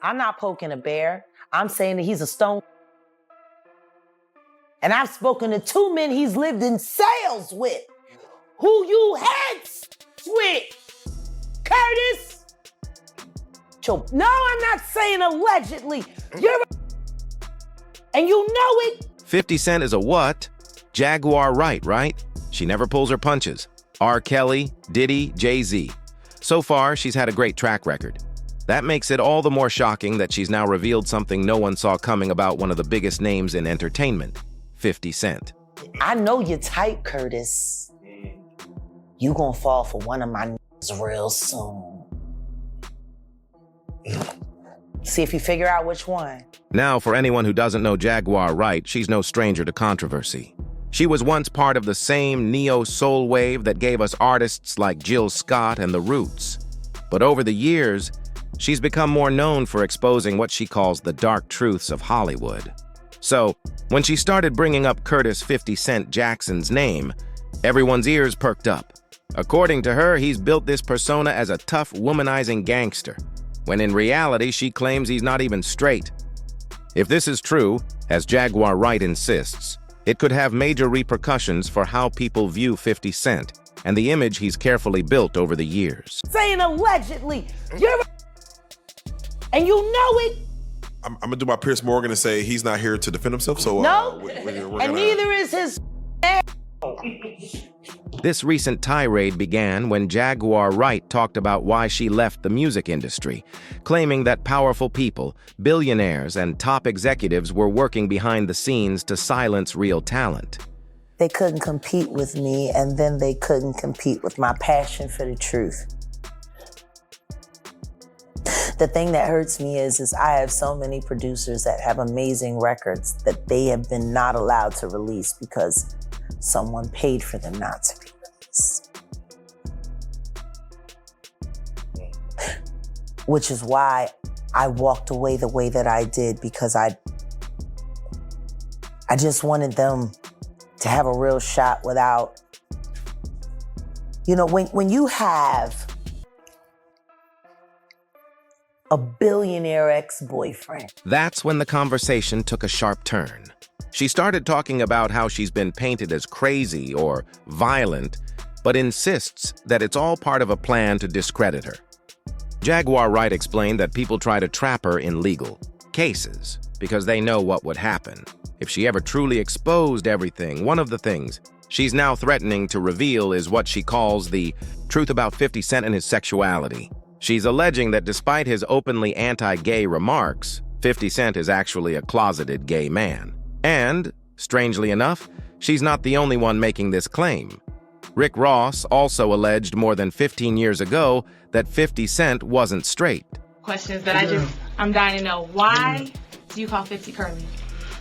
I'm not poking a bear. I'm saying that he's a stone. And I've spoken to 2 men he's lived in sales with. Who you heads with? Curtis? No, I'm not saying allegedly. You're and you know it. 50 Cent is a what? Jaguar Wright, right? She never pulls her punches. R. Kelly, Diddy, Jay-Z. So far, she's had a great track record. That makes it all the more shocking that she's now revealed something no one saw coming about one of the biggest names in entertainment, 50 Cent. I know you're tight, Curtis. You gonna fall for one of my niggas real soon. See if you figure out which one. Now, for anyone who doesn't know Jaguar Wright, she's no stranger to controversy. She was once part of the same neo-soul wave that gave us artists like Jill Scott and The Roots. But over the years, she's become more known for exposing what she calls the dark truths of Hollywood. So, when she started bringing up Curtis 50 Cent Jackson's name, everyone's ears perked up. According to her, he's built this persona as a tough, womanizing gangster, when in reality, she claims he's not even straight. If this is true, as Jaguar Wright insists, it could have major repercussions for how people view 50 Cent and the image he's carefully built over the years. Saying allegedly, you're and you know it. I'm gonna do my Pierce Morgan and say he's not here to defend himself. So no, we're and neither is his. This recent tirade began when Jaguar Wright talked about why she left the music industry, claiming that powerful people, billionaires, and top executives were working behind the scenes to silence real talent. They couldn't compete with me, and then they couldn't compete with my passion for the truth. The thing that hurts me is I have so many producers that have amazing records that they have been not allowed to release because someone paid for them not to be released. Which is why I walked away the way that I did, because I just wanted them to have a real shot without, you know, when you have a billionaire ex-boyfriend. That's when the conversation took a sharp turn. She started talking about how she's been painted as crazy or violent, but insists that it's all part of a plan to discredit her. Jaguar Wright explained that people try to trap her in legal cases because they know what would happen. If she ever truly exposed everything, one of the things she's now threatening to reveal is what she calls the truth about 50 Cent and his sexuality. She's alleging that despite his openly anti-gay remarks, 50 Cent is actually a closeted gay man. And, strangely enough, she's not the only one making this claim. Rick Ross also alleged more than 15 years ago that 50 Cent wasn't straight. Questions that I'm dying to know. Why do you call 50 curly?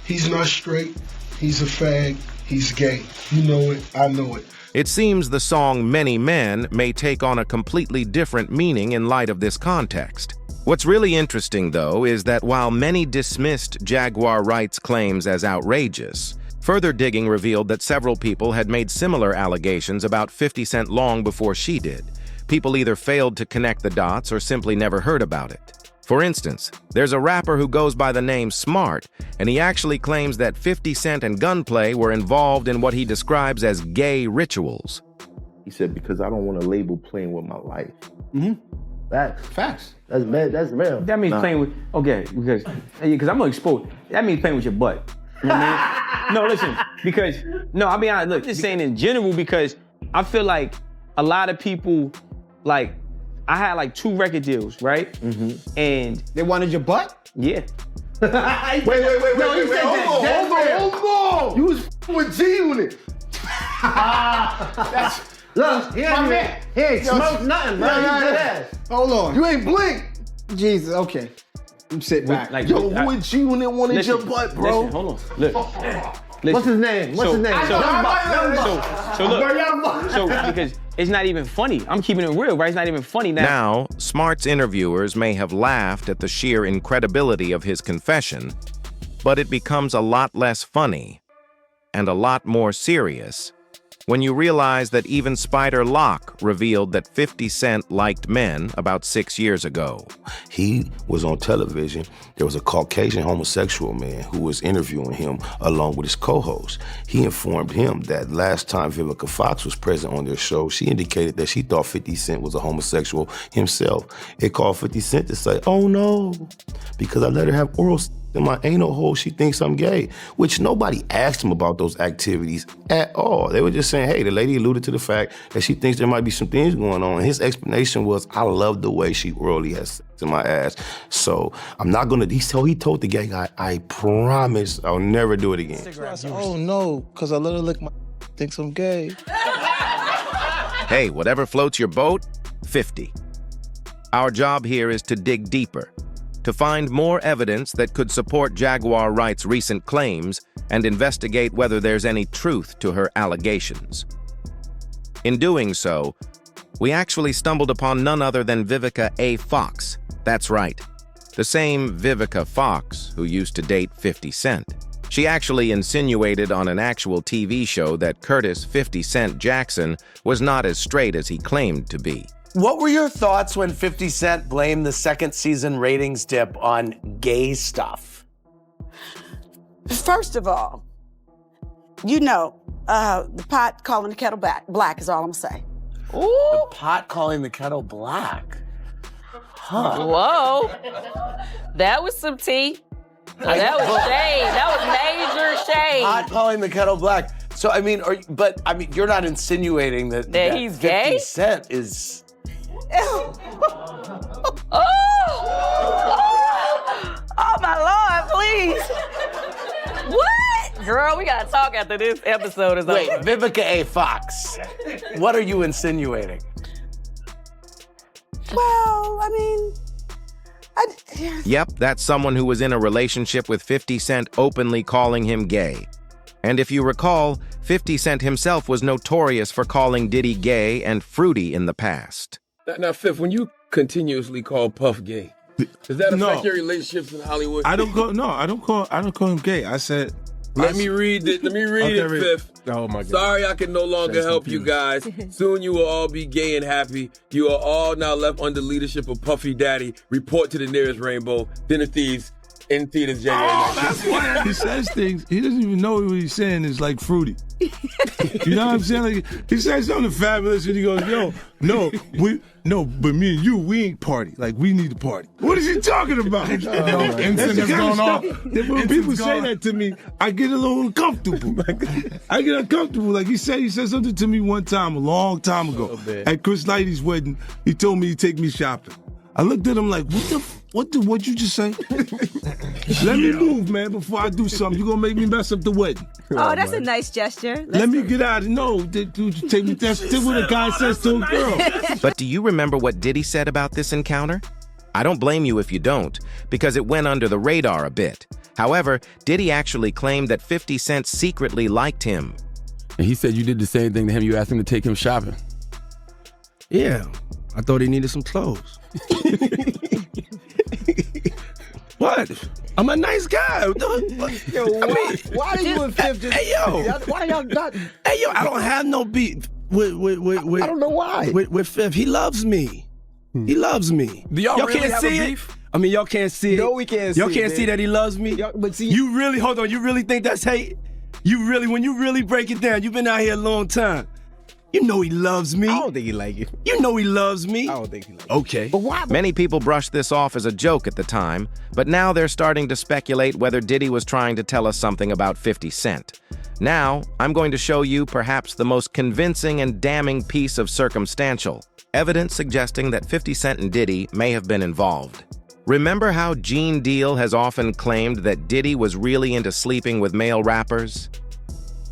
He's not straight. He's a fag. He's gay. You know it. I know it. It seems the song Many Men may take on a completely different meaning in light of this context. What's really interesting, though, is that while many dismissed Jaguar Wright's claims as outrageous, further digging revealed that several people had made similar allegations about 50 Cent long before she did. People either failed to connect the dots or simply never heard about it. For instance, there's a rapper who goes by the name Smart, and he actually claims that 50 Cent and Gunplay were involved in what he describes as gay rituals. He said, because I don't want to label playing with my life. Mm-hmm. Facts. That's bad. That's real. That means playing with, okay, because I'm gonna expose, that means playing with your butt. You know what I mean? No, listen, because, no, I'll be honest, look, just saying in general, because I feel like a lot of people, like, I had like 2 record deals, right? Mm-hmm. And they wanted your butt? Yeah. Wait, hold on. You was with G-Unit. Look, he ain't smoked nothing, bro. Hold on. You ain't blink. Jesus, okay. I'm sitting back. Like, Yo, who with G-Unit wanted your butt, bro? Listen, hold on, look. What's his name? What's his name? So because it's not even funny. I'm keeping it real, right? It's not even funny now. Now, Smart's interviewers may have laughed at the sheer incredibility of his confession, but it becomes a lot less funny and a lot more serious when you realize that even Spider Locke revealed that 50 Cent liked men about 6 years ago. He was on television. There was a Caucasian homosexual man who was interviewing him along with his co-host. He informed him that last time Vivica Fox was present on their show, she indicated that she thought 50 Cent was a homosexual himself. It called 50 Cent to say, oh no, because I let her have oral in my anal hole, she thinks I'm gay, which nobody asked him about those activities at all. They were just saying, hey, the lady alluded to the fact that she thinks there might be some things going on. And his explanation was, I love the way she orally has sex in my ass. So I'm not gonna, he told the gay guy, I promise I'll never do it again. Oh no, because I let her lick my thinks I'm gay. Hey, whatever floats your boat, 50. Our job here is to dig deeper, to find more evidence that could support Jaguar Wright's recent claims and investigate whether there's any truth to her allegations. In doing so, we actually stumbled upon none other than Vivica A. Fox. That's right, the same Vivica Fox who used to date 50 Cent. She actually insinuated on an actual TV show that Curtis 50 Cent Jackson was not as straight as he claimed to be. What were your thoughts when 50 Cent blamed the second season ratings dip on gay stuff? First of all, you know, the pot calling the kettle black is all I'm saying. Ooh. The pot calling the kettle black. Huh. Whoa. That was some tea. That was shade. That was major shade. Pot calling the kettle black. So, I mean, you're not insinuating that he's 50 gay? Cent is... Oh, my Lord, please. What? Girl, we gotta talk after this episode is over. Wait, Vivica A. Fox, what are you insinuating? Well, I mean, Yep, that's someone who was in a relationship with 50 Cent openly calling him gay. And if you recall, 50 Cent himself was notorious for calling Diddy gay and fruity in the past. Now, Fifth, when you continuously call Puff gay, does that affect your relationships in Hollywood? I don't call him gay. I said, Let me read it, Fifth. Oh my God. Sorry I can no longer help you guys. Soon you will all be gay and happy. You are all now left under leadership of Puffy Daddy. Report to the nearest rainbow. Dinner Thieves in theaters January 19th. That's why he says things. He doesn't even know what he's saying is like fruity. You know what I'm saying? Like, he says something fabulous and he goes, but me and you, we ain't party. Like, we need to party. What is he talking about? Instant is going off. When people say that to me, I get a little uncomfortable. I get uncomfortable. Like, he said something to me one time, a long time ago. At Chris Lighty's wedding, he told me he'd take me shopping. I looked at him like, what'd you just say? Let me move, man, before I do something. You're gonna make me mess up the wedding. Oh, that's a nice gesture. Let me get out of no, dude, take me. That's what a guy says to a girl. But do you remember what Diddy said about this encounter? I don't blame you if you don't, because it went under the radar a bit. However, Diddy actually claimed that 50 Cent secretly liked him. And he said you did the same thing to him. You asked him to take him shopping. Yeah, I thought he needed some clothes. What? I'm a nice guy. Yo, why are you in Fifth? Hey, yo. Why y'all not? Hey, yo, I don't have no beef with I don't know why. With Fifth. He loves me. He loves me. Do y'all really can't have see a it? beef? I mean, y'all can't see it. No, we can't see it. Y'all can't see that he loves me? But see, you really, hold on, you really think that's hate? When you really break it down, you've been out here a long time. You know he loves me. I don't think he like you. You know he loves me. I don't think he like you. Okay. But why? Many people brushed this off as a joke at the time, but now they're starting to speculate whether Diddy was trying to tell us something about 50 Cent. Now, I'm going to show you perhaps the most convincing and damning piece of circumstantial evidence suggesting that 50 Cent and Diddy may have been involved. Remember how Gene Deal has often claimed that Diddy was really into sleeping with male rappers?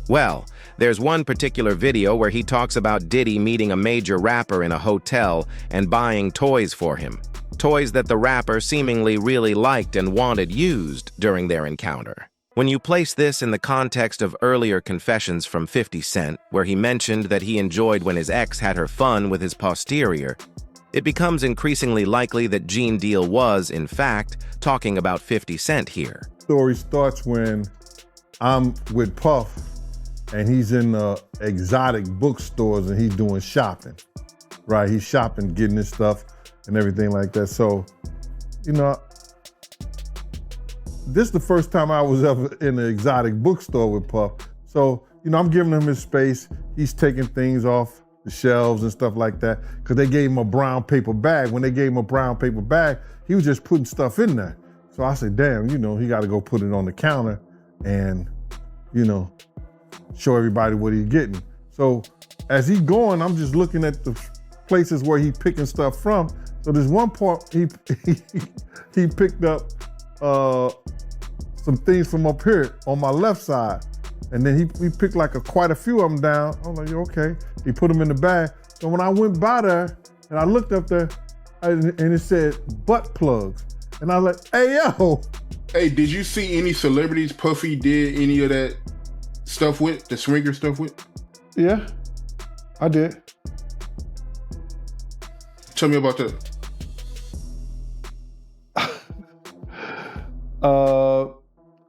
Well, there's one particular video where he talks about Diddy meeting a major rapper in a hotel and buying toys for him. Toys that the rapper seemingly really liked and wanted used during their encounter. When you place this in the context of earlier confessions from 50 Cent, where he mentioned that he enjoyed when his ex had her fun with his posterior, it becomes increasingly likely that Gene Deal was, in fact, talking about 50 Cent here. Story starts when I'm with Puff and he's in exotic bookstores and he's doing shopping, right? He's shopping, getting his stuff and everything like that. So, you know, this is the first time I was ever in an exotic bookstore with Puff. So, you know, I'm giving him his space. He's taking things off the shelves and stuff like that, because they gave him a brown paper bag. When they gave him a brown paper bag, he was just putting stuff in there. So I said, damn, you know, he got to go put it on the counter and, you know, show everybody what he's getting. So as he's going, I'm just looking at the places where he's picking stuff from. So there's one part he picked up some things from up here on my left side. And then he picked like quite a few of them down. I'm like, okay. He put them in the bag. So when I went by there and I looked up there and it said butt plugs. And I was like, hey, yo. Hey, did you see any celebrities Puffy did any of that stuff with, the swinger stuff with? Yeah, I did. Tell me about that.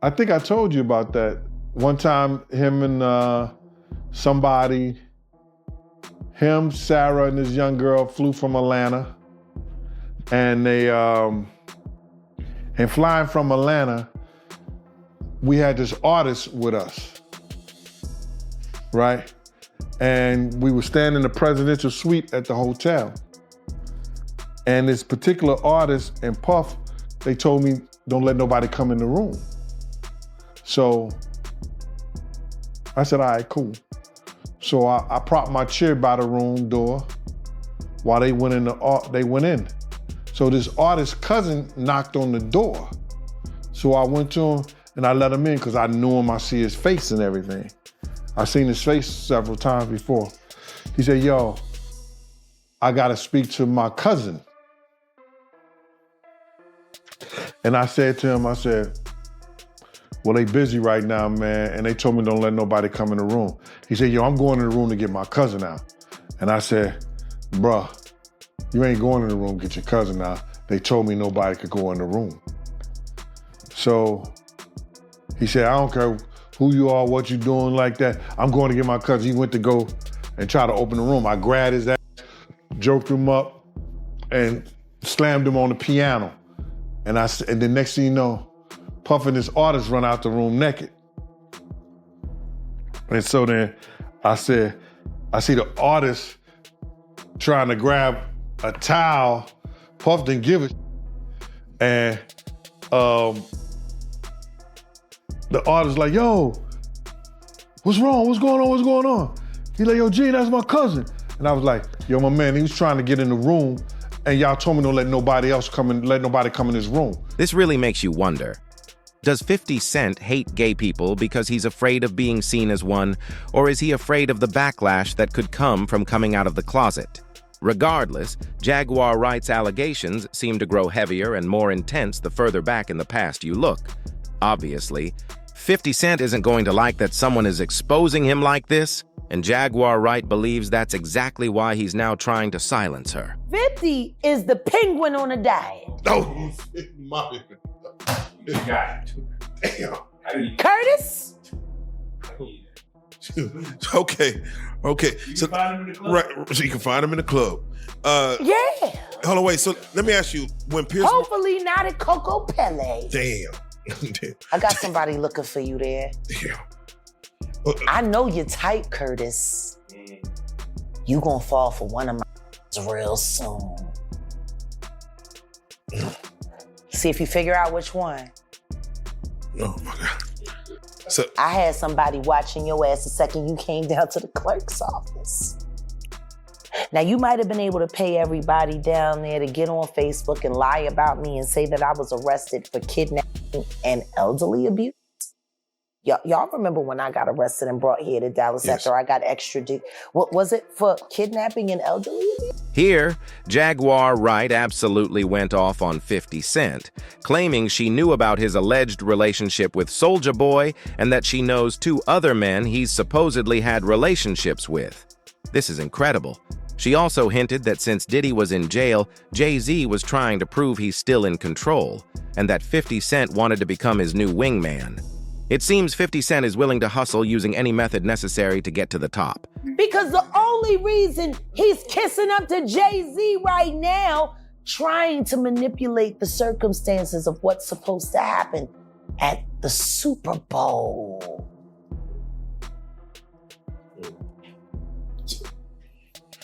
I think I told you about that. One time, him and somebody, him, Sarah, and this young girl flew from Atlanta. And they, and flying from Atlanta, we had this artist with us, right? And we were staying in the presidential suite at the hotel. And this particular artist and Puff, they told me, don't let nobody come in the room. So I said, all right, cool. So I propped my chair by the room door while they went in. So this artist's cousin knocked on the door. So I went to him and I let him in because I knew him, I see his face and everything. I've seen his face several times before. He said, yo, I gotta speak to my cousin. And I said to him, I said, well, they busy right now, man, and they told me don't let nobody come in the room. He said, yo, I'm going in the room to get my cousin out. And I said, bruh, you ain't going in the room, get your cousin out. They told me nobody could go in the room. So he said, I don't care who you are, what you doing like that. I'm going to get my cousin. He went to go and try to open the room. I grabbed his ass, joked him up, and slammed him on the piano. And the next thing you know, Puff and this artist run out the room naked. And so then I see the artist trying to grab a towel. Puff didn't give it. And the artist like, yo, what's wrong? What's going on? What's going on? He's like, yo, G, that's my cousin. And I was like, yo, my man, he was trying to get in the room and y'all told me don't let nobody come in his room. This really makes you wonder. Does 50 Cent hate gay people because he's afraid of being seen as one, or is he afraid of the backlash that could come from coming out of the closet? Regardless, Jaguar Wright's allegations seem to grow heavier and more intense the further back in the past you look. Obviously, 50 Cent isn't going to like that someone is exposing him like this, and Jaguar Wright believes that's exactly why he's now trying to silence her. 50 is the penguin on a diet. Oh, Curtis? Okay. So, right, so you can find him in the club. Yeah. Hold on, wait. So let me ask you, when Pierce... Hopefully not at Coco Pele. Damn. I got somebody looking for you there. Yeah. I know you're tight, Curtis. You gonna fall for one of my real soon. See if you figure out which one. Oh my God. So I had somebody watching your ass the second you came down to the clerk's office. Now you might have been able to pay everybody down there to get on Facebook and lie about me and say that I was arrested for kidnapping and elderly abuse. Y'all remember when I got arrested and brought here to Dallas after I got extradited? What was it, for kidnapping and elderly abuse? Here, Jaguar Wright absolutely went off on 50 Cent, claiming she knew about his alleged relationship with Soulja Boy and that she knows 2 other men he's supposedly had relationships with. This is incredible. She also hinted that since Diddy was in jail, Jay-Z was trying to prove he's still in control, and that 50 Cent wanted to become his new wingman. It seems 50 Cent is willing to hustle using any method necessary to get to the top. Because the only reason he's kissing up to Jay-Z right now, trying to manipulate the circumstances of what's supposed to happen at the Super Bowl.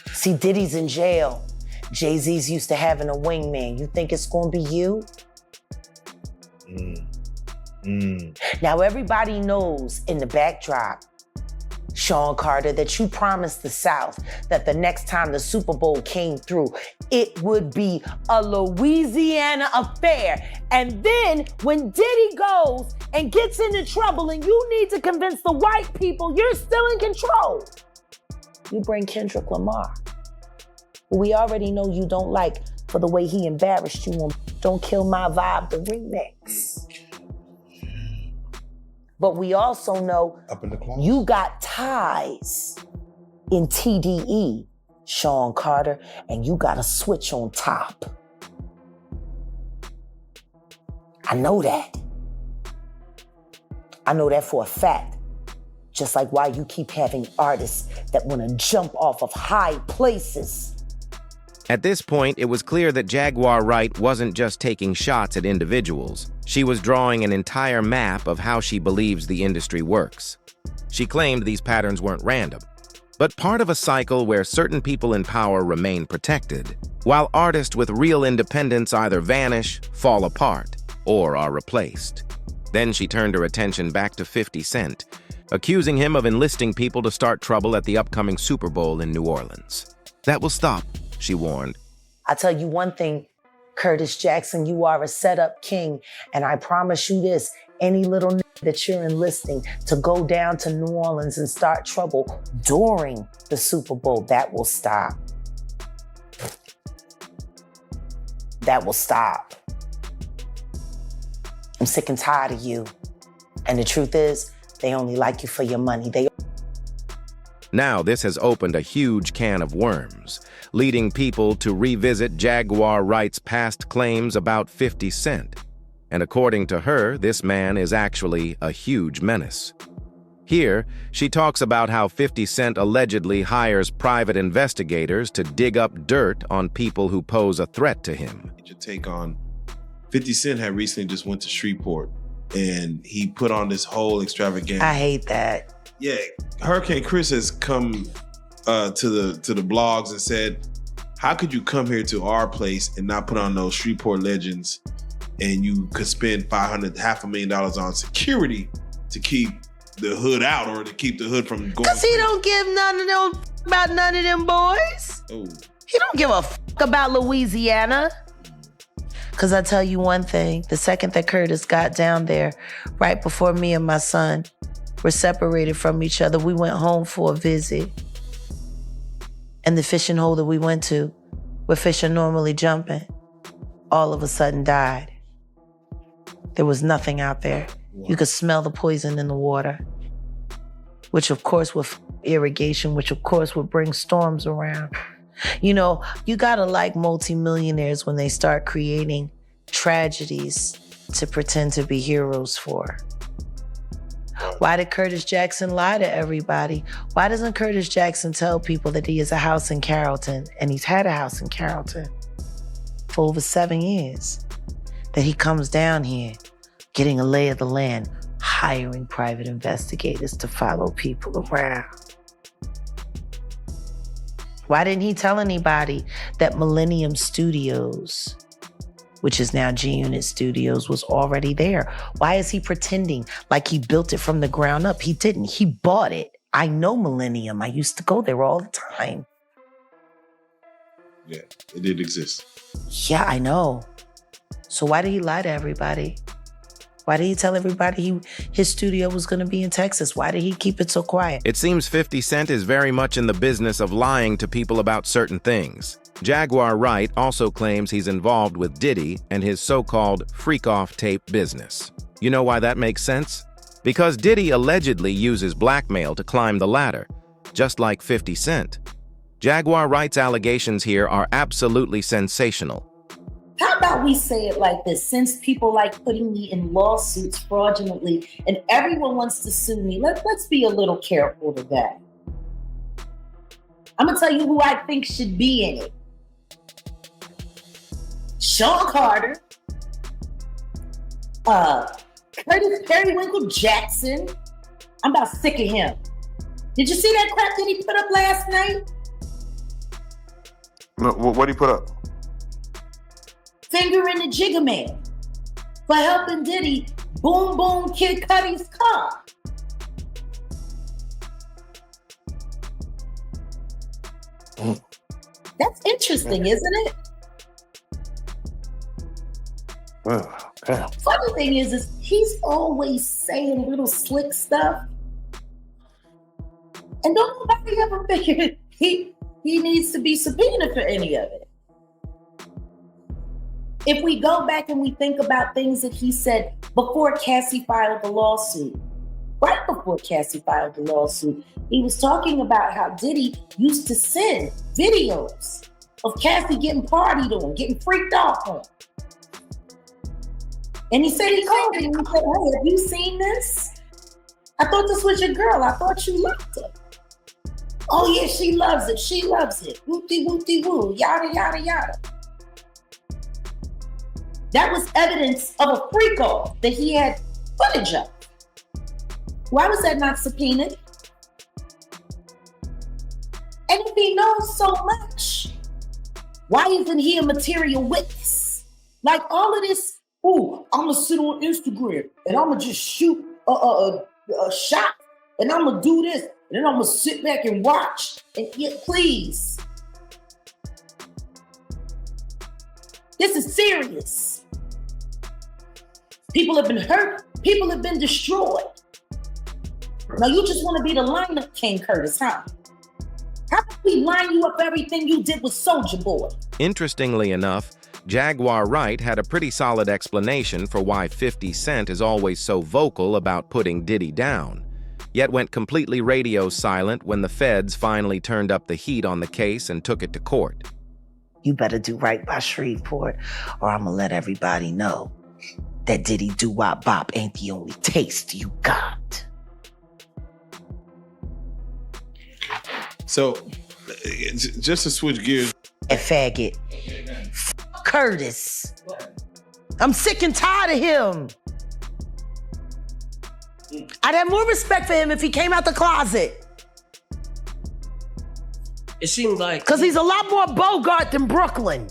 See, Diddy's in jail. Jay-Z's used to having a wingman. You think it's gonna be you? Now everybody knows in the backdrop, Sean Carter, that you promised the South that the next time the Super Bowl came through, it would be a Louisiana affair. And then when Diddy goes and gets into trouble and you need to convince the white people you're still in control, you bring Kendrick Lamar, who we already know you don't like for the way he embarrassed you on Don't Kill My Vibe, the remix. But we also know you got ties in TDE, Sean Carter, and you got a switch on top. I know that. I know that for a fact. Just like why you keep having artists that want to jump off of high places. At this point, it was clear that Jaguar Wright wasn't just taking shots at individuals. She was drawing an entire map of how she believes the industry works. She claimed these patterns weren't random, but part of a cycle where certain people in power remain protected, while artists with real independence either vanish, fall apart, or are replaced. Then she turned her attention back to 50 Cent, accusing him of enlisting people to start trouble at the upcoming Super Bowl in New Orleans. That will stop, she warned. I tell you one thing, Curtis Jackson, you are a setup king, and I promise you this, any little that you're enlisting to go down to New Orleans and start trouble during the Super Bowl, that will stop. That will stop. I'm sick and tired of you. And the truth is, they only like you for your money. Now this has opened a huge can of worms, leading people to revisit Jaguar Wright's past claims about 50 Cent. And according to her, this man is actually a huge menace. Here, she talks about how 50 Cent allegedly hires private investigators to dig up dirt on people who pose a threat to him. Your take on 50 Cent had recently just went to Shreveport and he put on this whole extravaganza. I hate that. Yeah, Hurricane Chris has come to the blogs and said, how could you come here to our place and not put on those Shreveport legends, and you could spend $500,000 on security to keep the hood out, or to keep the hood from going? Cause he don't give none of them about none of them boys. Oh. He don't give a about Louisiana. Cause I tell you one thing, the second that Curtis got down there, right before me and my son were separated from each other, we went home for a visit. And the fishing hole that we went to, where fish are normally jumping, all of a sudden died. There was nothing out there. Wow. You could smell the poison in the water, which of course would irrigation, which of course would bring storms around. You know, you gotta like multimillionaires when they start creating tragedies to pretend to be heroes for. Why did Curtis Jackson lie to everybody? Why doesn't Curtis Jackson tell people that he has a house in Carrollton, and he's had a house in Carrollton for over 7 years? That he comes down here, getting a lay of the land, hiring private investigators to follow people around. Why didn't he tell anybody that Millennium Studios, which is now G-Unit Studios, was already there? Why is he pretending like he built it from the ground up? He didn't. He bought it. I know Millennium. I used to go there all the time. Yeah, it did exist. Yeah, I know. So why did he lie to everybody? Why did he tell everybody his studio was going to be in Texas? Why did he keep it so quiet? It seems 50 Cent is very much in the business of lying to people about certain things. Jaguar Wright also claims he's involved with Diddy and his so-called freak-off tape business. You know why that makes sense? Because Diddy allegedly uses blackmail to climb the ladder, just like 50 Cent. Jaguar Wright's allegations here are absolutely sensational. How about we say it like this? Since people like putting me in lawsuits fraudulently and everyone wants to sue me, let's be a little careful to that. I'm going to tell you who I think should be in it. Sean Carter, Curtis Periwinkle Jackson. I'm about sick of him. Did you see that crap that he put up last night? No, what did he put up? Finger in the Jigger Man for helping Diddy boom boom Kid Cudi's car. That's interesting, isn't it? Funny thing is he's always saying little slick stuff. And don't nobody ever figure he needs to be subpoenaed for any of it. If we go back and we think about things that he said before Cassie filed the lawsuit, right before Cassie filed the lawsuit, he was talking about how Diddy used to send videos of Cassie getting partied on, getting freaked off on. And he said he called me and he said, hey, have you seen this? I thought this was your girl. I thought you loved her. Oh yeah, she loves it. She loves it. Whoopty whoopty woo, yada yada yada. That was evidence of a freak off that he had footage of. Why was that not subpoenaed? And if he knows so much, why isn't he a material witness? Like all of this, I'm gonna sit on Instagram and I'm gonna just shoot a shot and I'm gonna do this and then I'm gonna sit back and watch and please. This is serious. People have been hurt. People have been destroyed. Now you just want to be the lineup king, Curtis, huh? How about we line you up everything you did with Soulja Boy? Interestingly enough, Jaguar Wright had a pretty solid explanation for why 50 Cent is always so vocal about putting Diddy down, yet went completely radio silent when the feds finally turned up the heat on the case and took it to court. You better do right by Shreveport, or I'm gonna let everybody know that Diddy doo-wop bop ain't the only taste you got. So, just to switch gears. That faggot. Curtis. I'm sick and tired of him. I'd have more respect for him if he came out the closet. It seems like... Because he's a lot more Bogart than Brooklyn.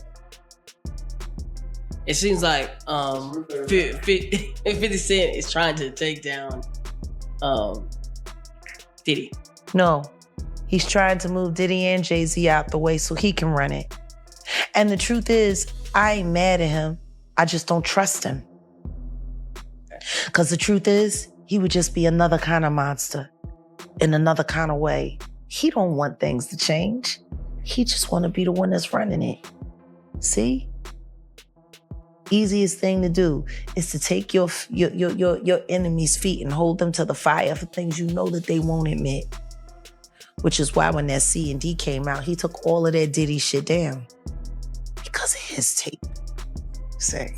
It seems like 50 Cent is trying to take down Diddy. No, he's trying to move Diddy and Jay-Z out the way so he can run it. And the truth is, I ain't mad at him. I just don't trust him. Because the truth is, he would just be another kind of monster in another kind of way. He don't want things to change. He just want to be the one that's running it. See? Easiest thing to do is to take your enemy's feet and hold them to the fire for things you know that they won't admit. Which is why when that C&D came out, he took all of that Diddy shit down. Because of his tape. Say.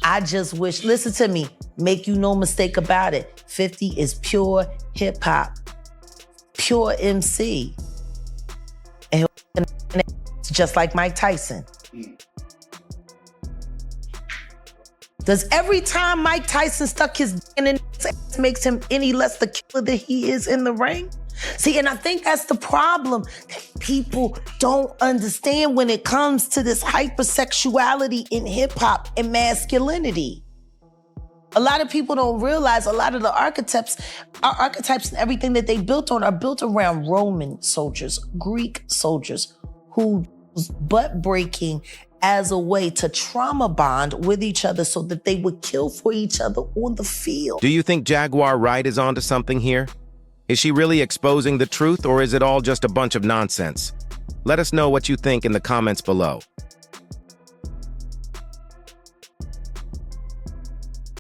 I just wish, listen to me, make you no mistake about it. 50 is pure hip hop, pure MC. And just like Mike Tyson. Does every time Mike Tyson stuck his dick in his ass makes him any less the killer that he is in the ring? See, and I think that's the problem that people don't understand when it comes to this hypersexuality in hip hop and masculinity. A lot of people don't realize a lot of the archetypes and everything that they built on are built around Roman soldiers, Greek soldiers who was butt breaking as a way to trauma bond with each other so that they would kill for each other on the field. Do you think Jaguar Wright is onto something here? Is she really exposing the truth, or is it all just a bunch of nonsense? Let us know what you think in the comments below.